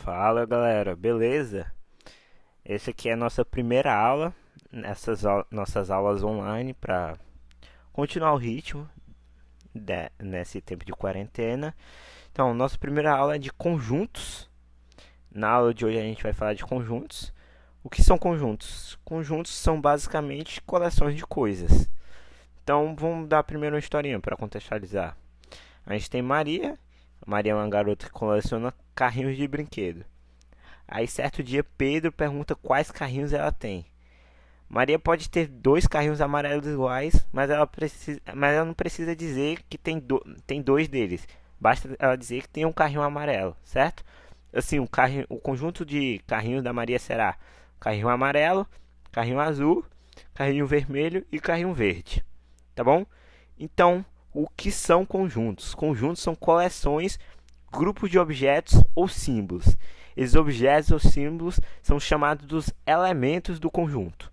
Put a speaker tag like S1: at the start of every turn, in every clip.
S1: Fala galera, beleza? Esse aqui é a nossa primeira aula nessas nossas aulas online para continuar o ritmo nesse tempo de quarentena. Então, nossa primeira aula é de conjuntos. Na aula de hoje a gente vai falar de conjuntos. O que são conjuntos? Conjuntos são basicamente coleções de coisas. Então, vamos dar primeiro uma historinha para contextualizar. A gente tem Maria. Maria é uma garota que coleciona carrinhos de brinquedo. Aí certo dia Pedro pergunta quais carrinhos ela tem. Maria pode ter dois carrinhos amarelos iguais, mas ela não precisa dizer que tem dois deles. Basta ela dizer que tem um carrinho amarelo, certo? Assim, o conjunto de carrinhos da Maria será carrinho amarelo, carrinho azul, carrinho vermelho e carrinho verde. Tá bom? Então, o que são conjuntos? Conjuntos são coleções, grupos de objetos ou símbolos. Esses objetos ou símbolos são chamados dos elementos do conjunto.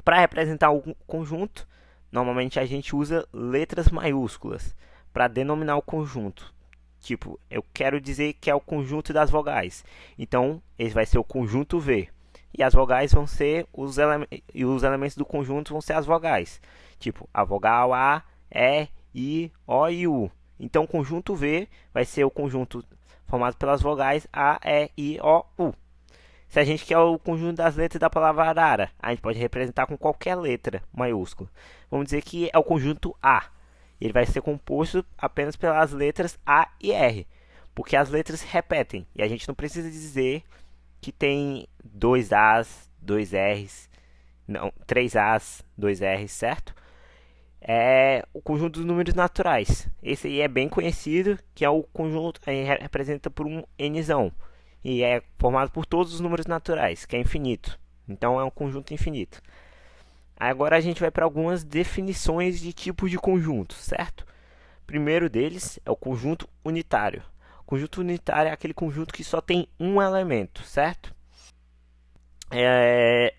S1: Para representar um conjunto, normalmente a gente usa letras maiúsculas para denominar o conjunto. Tipo, eu quero dizer que é o conjunto das vogais. Então, esse vai ser o conjunto V. E as vogais vão ser os elementos do conjunto vão ser as vogais. Tipo, a vogal A, E, I, O e U. Então, o conjunto V vai ser o conjunto formado pelas vogais A, E, I, O, U. Se a gente quer o conjunto das letras da palavra arara, a gente pode representar com qualquer letra maiúscula. Vamos dizer que é o conjunto A. Ele vai ser composto apenas pelas letras A e R, porque as letras repetem. E a gente não precisa dizer que tem dois As, dois Rs, não, três As, dois Rs, certo? É o conjunto dos números naturais. Esse aí é bem conhecido, que é o conjunto, aí representa por um nzão. E é formado por todos os números naturais, que é infinito. Então é um conjunto infinito. Agora a gente vai para algumas definições de tipos de conjunto, certo? Primeiro deles é o conjunto unitário. O conjunto unitário é aquele conjunto que só tem um elemento, certo? E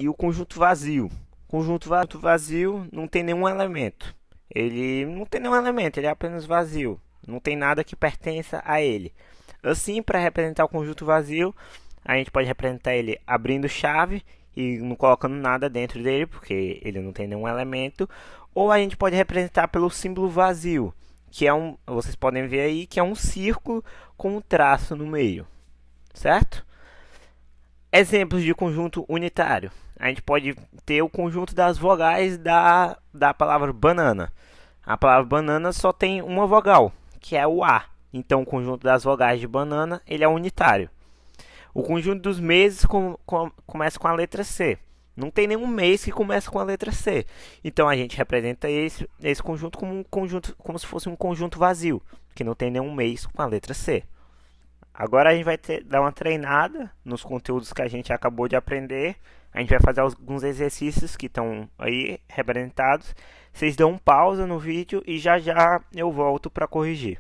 S1: o conjunto vazio. O conjunto vazio não tem nenhum elemento. Ele não tem nenhum elemento, ele é apenas vazio. Não tem nada que pertença a ele. Assim, para representar o conjunto vazio, a gente pode representar ele abrindo chave e não colocando nada dentro dele, porque ele não tem nenhum elemento. Ou a gente pode representar pelo símbolo vazio, que é vocês podem ver aí, que é um círculo com um traço no meio, certo? Exemplos de conjunto unitário. A gente pode ter o conjunto das vogais da palavra banana. A palavra banana só tem uma vogal, que é o A. Então, o conjunto das vogais de banana ele é unitário. O conjunto dos meses começa com a letra C. Não tem nenhum mês que começa com a letra C. Então, a gente representa esse conjunto como um conjunto, como se fosse um conjunto vazio, que não tem nenhum mês com a letra C. Agora a gente vai dar uma treinada nos conteúdos que a gente acabou de aprender. A gente vai fazer alguns exercícios que estão aí representados. Vocês dão um pausa no vídeo e já já eu volto para corrigir.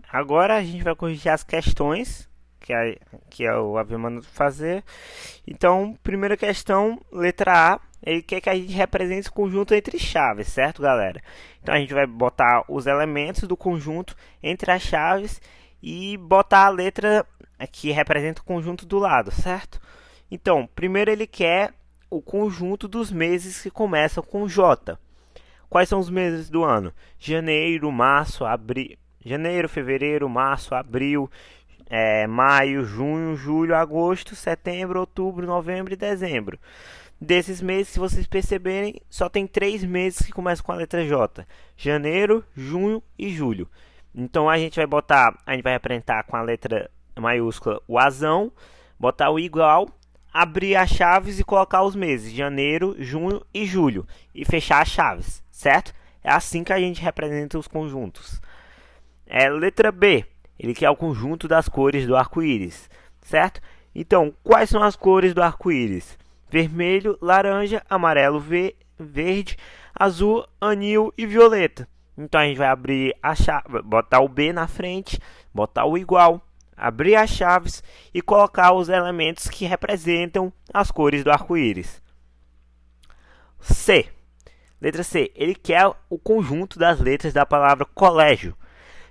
S1: Agora a gente vai corrigir as questões que eu havia mandado fazer. Então, primeira questão, letra A. Ele quer que a gente represente o conjunto entre chaves, certo, galera? Então a gente vai botar os elementos do conjunto entre as chaves e botar a letra que representa o conjunto do lado, certo? Então, primeiro ele quer o conjunto dos meses que começam com J. Quais são os meses do ano? Janeiro, março, abril. Janeiro, fevereiro, março, abril, maio, junho, julho, agosto, setembro, outubro, novembro e dezembro. Desses meses, se vocês perceberem, só tem 3 meses que começam com a letra J: janeiro, junho e julho. Então a gente vai representar com a letra maiúscula o azão, botar o igual, abrir as chaves e colocar os meses: janeiro, junho e julho, e fechar as chaves, certo? É assim que a gente representa os conjuntos. Letra B, ele quer o conjunto das cores do arco-íris, certo? Então, quais são as cores do arco-íris? Vermelho, laranja, amarelo, verde, azul, anil e violeta. Então a gente vai abrir a chave, botar o B na frente, botar o igual, abrir as chaves e colocar os elementos que representam as cores do arco-íris. C. Letra C, ele quer o conjunto das letras da palavra colégio.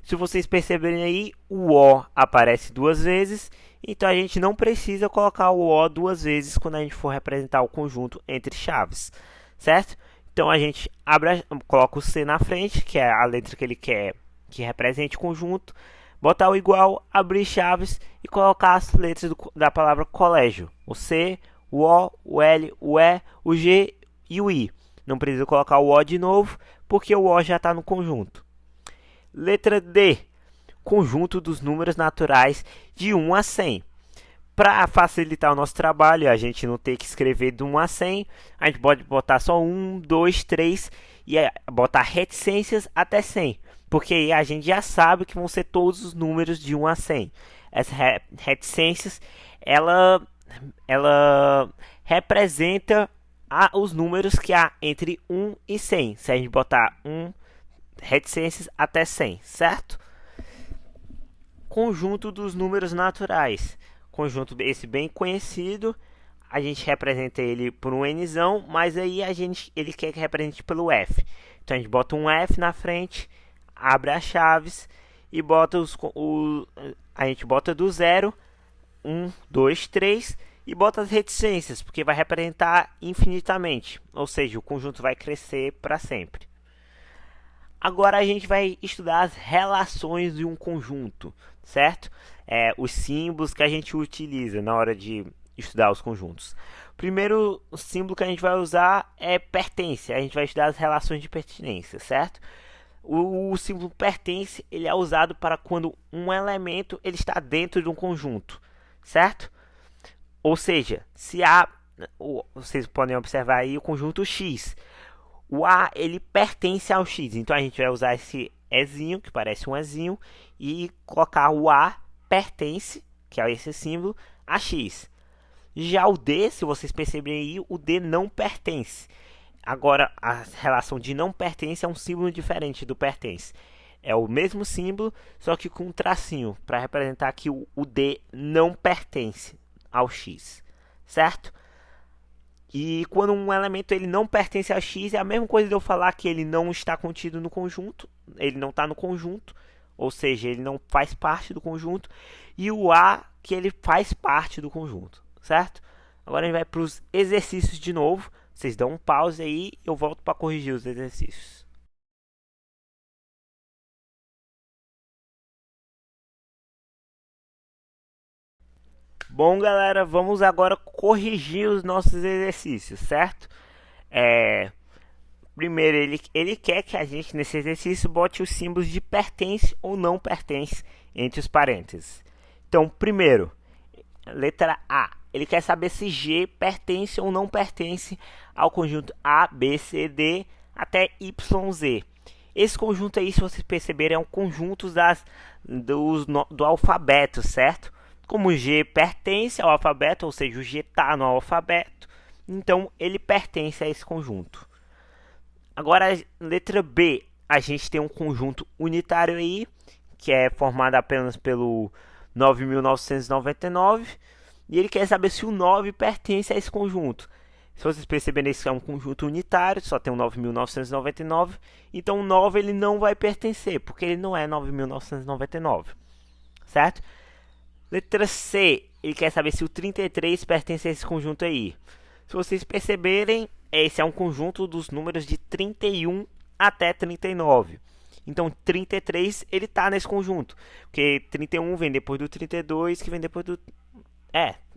S1: Se vocês perceberem aí, o O aparece duas vezes, então a gente não precisa colocar o O duas vezes quando a gente for representar o conjunto entre chaves, certo? Então a gente coloca o C na frente, que é a letra que ele quer que represente o conjunto, botar o igual, abrir chaves e colocar as letras da palavra colégio. O C, o O, o L, o E, o G e o I. Não precisa colocar o O de novo, porque o O já está no conjunto. Letra D, conjunto dos números naturais de 1 a 100. Para facilitar o nosso trabalho, a gente não ter que escrever de 1 a 100, a gente pode botar só 1, 2, 3 e botar reticências até 100, porque aí a gente já sabe que vão ser todos os números de 1 a 100. Essas reticências, ela representa os números que há entre 1 e 100. Se a gente botar 1, reticências até 100, certo? Conjunto dos números naturais. Conjunto esse bem conhecido, a gente representa ele por um nzão, mas aí ele quer que represente pelo f. Então a gente bota um f na frente, abre as chaves e bota a gente bota do 0, 1, 2, 3 e bota as reticências, porque vai representar infinitamente, ou seja, o conjunto vai crescer para sempre. Agora a gente vai estudar as relações de um conjunto, certo? Os símbolos que a gente utiliza na hora de estudar os conjuntos. O primeiro símbolo que a gente vai usar é pertence. A gente vai estudar as relações de pertinência, certo? O símbolo pertence, ele é usado para quando um elemento ele está dentro de um conjunto, certo? Ou seja, se há, vocês podem observar aí o conjunto X. O A ele pertence ao X, então a gente vai usar esse Ezinho, que parece um Ezinho, e colocar o A pertence, que é esse símbolo, a X. Já o D, se vocês perceberem aí, o D não pertence. Agora, a relação de não pertence é um símbolo diferente do pertence. É o mesmo símbolo, só que com um tracinho, para representar que o D não pertence ao X, certo? E quando um elemento ele não pertence a X, é a mesma coisa de eu falar que ele não está contido no conjunto, ele não está no conjunto, ou seja, ele não faz parte do conjunto, e o A que ele faz parte do conjunto, certo? Agora a gente vai para os exercícios de novo, vocês dão um pause aí, eu volto para corrigir os exercícios. Bom, galera, vamos agora corrigir os nossos exercícios, certo? Primeiro, ele quer que a gente, nesse exercício, bote os símbolos de pertence ou não pertence entre os parênteses. Então, primeiro, letra A. Ele quer saber se G pertence ou não pertence ao conjunto A, B, C, D até Y, Z. Esse conjunto aí, se vocês perceberem, é um conjunto do alfabeto, certo? Como o G pertence ao alfabeto, ou seja, o G está no alfabeto, então ele pertence a esse conjunto. Agora, letra B, a gente tem um conjunto unitário aí, que é formado apenas pelo 9.999, e ele quer saber se o 9 pertence a esse conjunto. Se vocês perceberem, esse é um conjunto unitário, só tem o 9.999, então o 9 ele não vai pertencer, porque ele não é 9.999, certo? Letra C, ele quer saber se o 33 pertence a esse conjunto aí. Se vocês perceberem, esse é um conjunto dos números de 31 até 39. Então, 33 ele está nesse conjunto, porque 31 vem depois do 32, que vem depois do...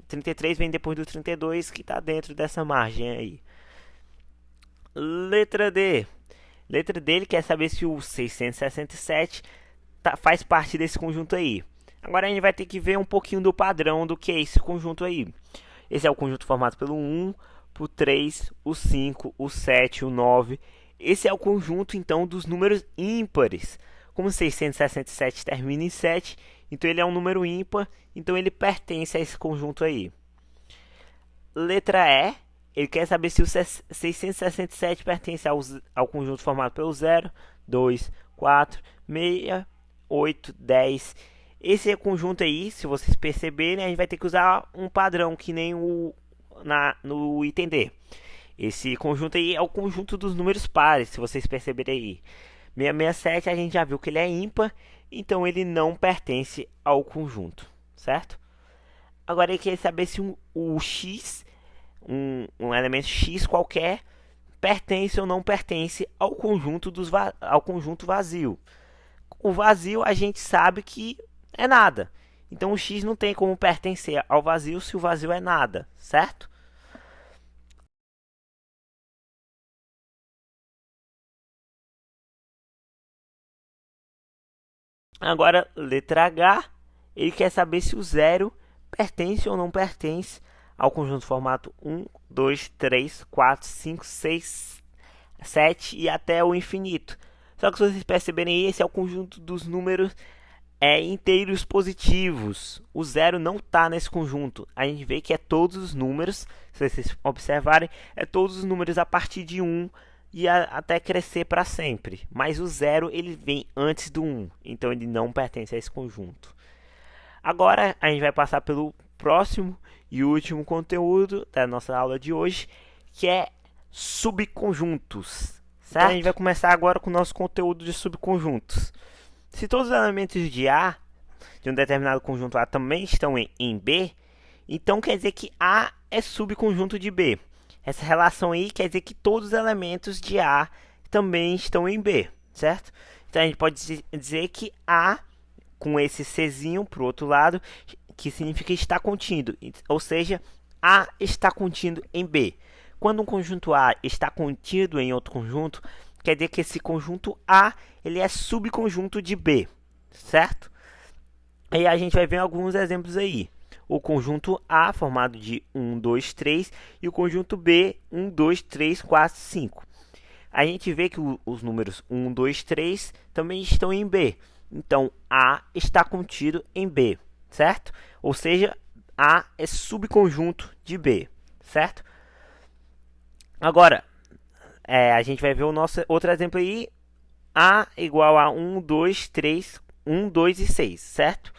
S1: 33 vem depois do 32, que está dentro dessa margem aí. Letra D. Letra D, ele quer saber se o 667 faz parte desse conjunto aí. Agora a gente vai ter que ver um pouquinho do padrão do que é esse conjunto aí. Esse é o conjunto formado pelo 1, o 3, o 5, o 7, o 9. Esse é o conjunto, então, dos números ímpares. Como 667 termina em 7, então ele é um número ímpar, então ele pertence a esse conjunto aí. Letra E, ele quer saber se o 667 pertence ao conjunto formado pelo 0, 2, 4, 6, 8, 10... Esse conjunto aí, se vocês perceberem, a gente vai ter que usar um padrão que nem no item D. Esse conjunto aí é o conjunto dos números pares, se vocês perceberem aí. 667 a gente já viu que ele é ímpar, então ele não pertence ao conjunto, certo? Agora ele quer saber se o x, um elemento x qualquer, pertence ou não pertence ao conjunto, ao conjunto vazio. O vazio a gente sabe que é nada. Então o x não tem como pertencer ao vazio se o vazio é nada, certo? Agora, letra H, ele quer saber se o zero pertence ou não pertence ao conjunto formato 1, 2, 3, 4, 5, 6, 7 e até o infinito. Só que se vocês perceberem aí, esse é o conjunto dos números inteiros positivos. O zero não está nesse conjunto. A gente vê que é todos os números, se vocês observarem, é todos os números a partir de 1 e até crescer para sempre. Mas o zero ele vem antes do 1, então ele não pertence a esse conjunto. Agora a gente vai passar pelo próximo e último conteúdo da nossa aula de hoje, que é subconjuntos. Certo? A gente vai começar agora com o nosso conteúdo de subconjuntos. Se todos os elementos de A, de um determinado conjunto A, também estão em B, então quer dizer que A é subconjunto de B. Essa relação aí quer dizer que todos os elementos de A também estão em B, certo? Então a gente pode dizer que A, com esse Czinho para o outro lado, que significa estar contido, ou seja, A está contido em B. Quando um conjunto A está contido em outro conjunto, quer dizer que esse conjunto A ele é subconjunto de B, certo? E a gente vai ver alguns exemplos aí. O conjunto A, formado de 1, 2, 3, e o conjunto B, 1, 2, 3, 4, 5. A gente vê que os números 1, 2, 3 também estão em B. Então, A está contido em B, certo? Ou seja, A é subconjunto de B, certo? Agora, a gente vai ver o nosso outro exemplo aí. A igual a 1, 2, 3, 1, 2 e 6, certo?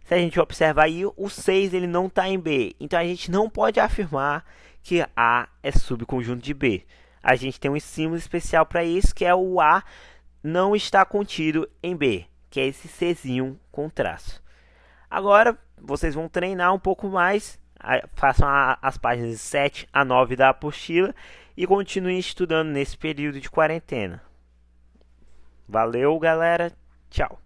S1: Se a gente observar aí, o 6 ele não está em B. Então, a gente não pode afirmar que A é subconjunto de B. A gente tem um símbolo especial para isso, que é o A não está contido em B, que é esse Czinho com traço. Agora, vocês vão treinar um pouco mais. Façam as páginas 7 a 9 da apostila e continuem estudando nesse período de quarentena. Valeu, galera. Tchau.